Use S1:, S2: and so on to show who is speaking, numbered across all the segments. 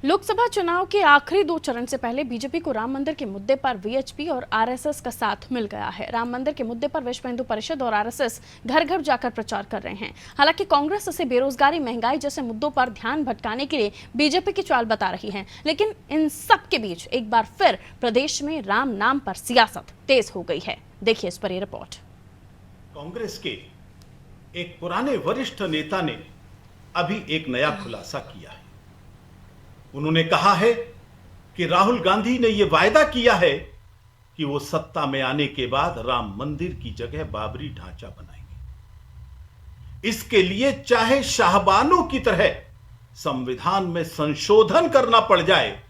S1: लोकसभा चुनाव के आखिरी 2 चरण से पहले बीजेपी को राम मंदिर के मुद्दे पर वीएचपी और आरएसएस का साथ मिल गया है। राम मंदिर के मुद्दे पर विश्व हिंदू परिषद और आरएसएस घर घर जाकर प्रचार कर रहे हैं। हालांकि कांग्रेस इसे बेरोजगारी, महंगाई जैसे मुद्दों पर ध्यान भटकाने के लिए बीजेपी की चाल बता रही है। लेकिन इन सब के बीच एक बार फिर प्रदेश में राम नाम पर सियासत तेज हो गई है। देखिए इस पर ये रिपोर्ट।
S2: कांग्रेस के एक पुराने वरिष्ठ नेता ने अभी एक नया खुलासा किया है। उन्होंने कहा है कि राहुल गांधी ने यह वायदा किया है कि वो सत्ता में आने के बाद राम मंदिर की जगह बाबरी ढांचा बनाएंगे। इसके लिए चाहे शाहबानों की तरह संविधान में संशोधन करना पड़ जाए।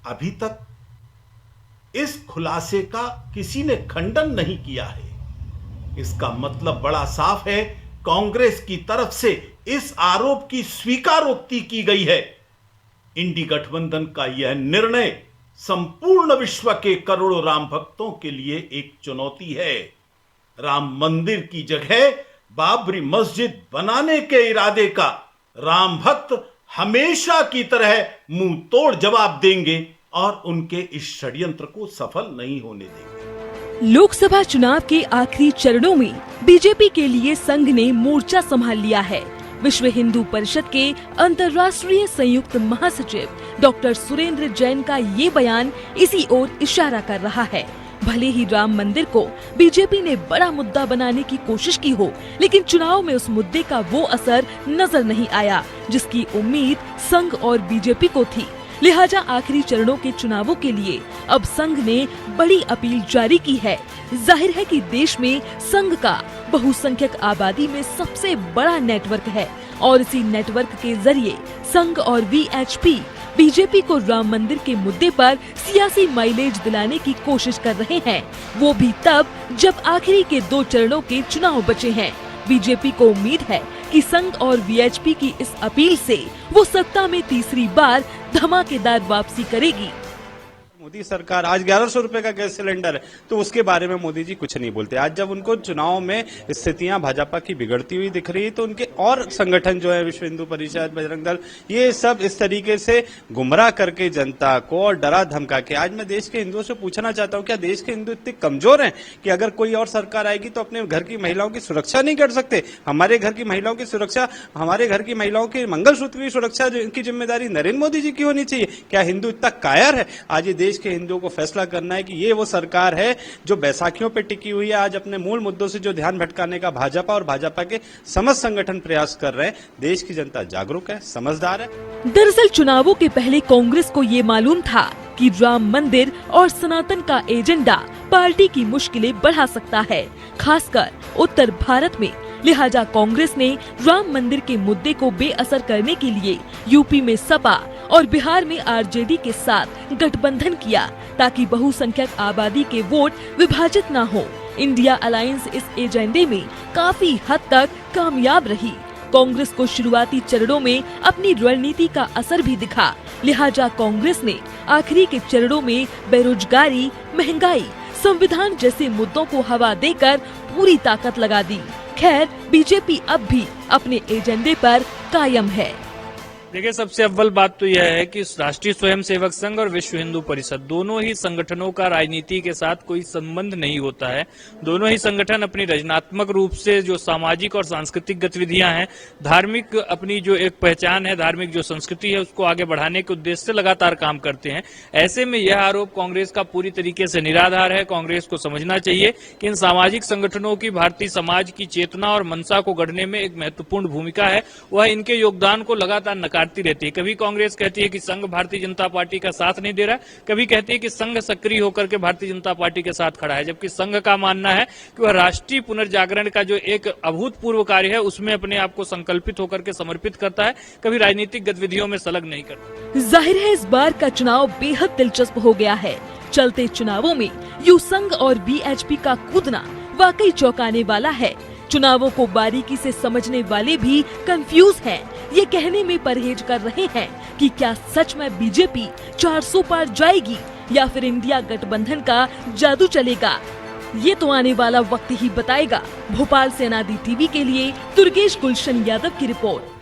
S2: अभी तक इस खुलासे का किसी ने खंडन नहीं किया है। इसका मतलब बड़ा साफ है, कांग्रेस की तरफ से इस आरोप की स्वीकारोक्ति की गई है। इंडी गठबंधन का यह निर्णय संपूर्ण विश्व के करोड़ों राम भक्तों के लिए एक चुनौती है। राम मंदिर की जगह बाबरी मस्जिद बनाने के इरादे का राम भक्त हमेशा की तरह मुंह तोड़ जवाब देंगे और उनके इस षड्यंत्र को सफल नहीं होने देंगे।
S3: लोकसभा चुनाव के आखिरी चरणों में बीजेपी के लिए संघ ने मोर्चा संभाल लिया है। विश्व हिंदू परिषद के अंतर्राष्ट्रीय संयुक्त महासचिव डॉक्टर सुरेंद्र जैन का ये बयान इसी ओर इशारा कर रहा है। भले ही राम मंदिर को बीजेपी ने बड़ा मुद्दा बनाने की कोशिश की हो, लेकिन चुनाव में उस मुद्दे का वो असर नजर नहीं आया जिसकी उम्मीद संघ और बीजेपी को थी। लिहाजा आखिरी चरणों के चुनावों के लिए अब संघ ने बड़ी अपील जारी की है। जाहिर है कि देश में संघ का बहुसंख्यक आबादी में सबसे बड़ा नेटवर्क है और इसी नेटवर्क के जरिए संघ और वीएचपी बीजेपी को राम मंदिर के मुद्दे पर सियासी माइलेज दिलाने की कोशिश कर रहे हैं, वो भी तब जब आखिरी के 2 चरणों के चुनाव बचे हैं। बीजेपी को उम्मीद है कि संघ और वीएचपी की इस अपील से वो सत्ता में तीसरी बार धमाकेदार वापसी करेगी।
S4: मोदी सरकार आज 1100 रुपए का गैस सिलेंडर है, तो उसके बारे में मोदी जी कुछ नहीं बोलते। आज जब उनको चुनाव में स्थितियां भाजपा की बिगड़ती हुई दिख रही है, तो उनके और संगठन जो है विश्व हिंदू परिषद, बजरंग दल, ये सब इस तरीके से गुमराह करके जनता को और डरा धमका के, आज मैं देश के हिंदुओं से पूछना चाहता हूं, क्या देश के हिंदू इतने कमजोर हैं कि अगर कोई और सरकार आएगी तो अपने घर की महिलाओं की सुरक्षा नहीं कर सकते? हमारे घर की महिलाओं की सुरक्षा, हमारे घर की महिलाओं के मंगलसूत्र की सुरक्षा की जिम्मेदारी नरेंद्र मोदी जी की होनी चाहिए। क्या हिंदू इतना कायर है? आज ये देश के हिंदुओं को फैसला करना है कि ये वो सरकार है जो बैसाखियों पे टिकी हुई है। आज अपने मूल मुद्दों से जो ध्यान भटकाने का भाजपा और भाजपा के समस्त संगठन प्रयास कर रहे हैं। देश की जनता जागरूक है, समझदार है।
S3: दरअसल चुनावों के पहले कांग्रेस को ये मालूम था कि राम मंदिर और सनातन का एजेंडा पार्टी की मुश्किलें बढ़ा सकता है, खासकर उत्तर भारत में। लिहाजा कांग्रेस ने राम मंदिर के मुद्दे को बेअसर करने के लिए यूपी में सपा और बिहार में आरजेडी के साथ गठबंधन किया, ताकि बहुसंख्यक आबादी के वोट विभाजित न हो। इंडिया अलायंस इस एजेंडे में काफी हद तक कामयाब रही। कांग्रेस को शुरुआती चरणों में अपनी रणनीति का असर भी दिखा। लिहाजा कांग्रेस ने आखिरी के चरणों में बेरोजगारी, महंगाई, संविधान जैसे मुद्दों को हवा देकर पूरी ताकत लगा दी। खैर, बीजेपी अब भी अपने एजेंडे पर कायम है।
S5: देखिए, सबसे अव्वल बात तो यह है कि राष्ट्रीय स्वयंसेवक संघ और विश्व हिंदू परिषद दोनों ही संगठनों का राजनीति के साथ कोई संबंध नहीं होता है। दोनों ही संगठन अपनी रचनात्मक रूप से जो सामाजिक और सांस्कृतिक गतिविधियां हैं, धार्मिक अपनी जो एक पहचान है, धार्मिक जो संस्कृति है, उसको आगे बढ़ाने के उद्देश्य से लगातार काम करते हैं। ऐसे में यह आरोप कांग्रेस का पूरी तरीके से निराधार है। कांग्रेस को समझना चाहिए कि इन सामाजिक संगठनों की भारतीय समाज की चेतना और मंशा को गढ़ने में एक महत्वपूर्ण भूमिका है। वह इनके योगदान को लगातार नकारती रहती है। कभी कांग्रेस कहती है कि संघ भारतीय जनता पार्टी का साथ नहीं दे रहा, कभी कहती है कि संघ सक्रिय होकर के भारतीय जनता पार्टी के साथ खड़ा है, जबकि संघ का मानना है कि वह राष्ट्रीय पुनर्जागरण का जो एक अभूतपूर्व कार्य है उसमें अपने आप को संकल्पित होकर के समर्पित करता है, कभी राजनीतिक गतिविधियों में संलग्न नहीं करता।
S3: जाहिर है इस बार का चुनाव बेहद दिलचस्प हो गया है। चलते चुनावों में यूं संघ और बीएचपी का कूदना वाकई चौंकाने वाला है। चुनावों को बारीकी से समझने वाले भी कंफ्यूज हैं। ये कहने में परहेज कर रहे हैं कि क्या सच में बीजेपी 400 पार जाएगी या फिर इंडिया गठबंधन का जादू चलेगा। ये तो आने वाला वक्त ही बताएगा। भोपाल से अनादि टीवी के लिए दुर्गेश गुलशन यादव की रिपोर्ट।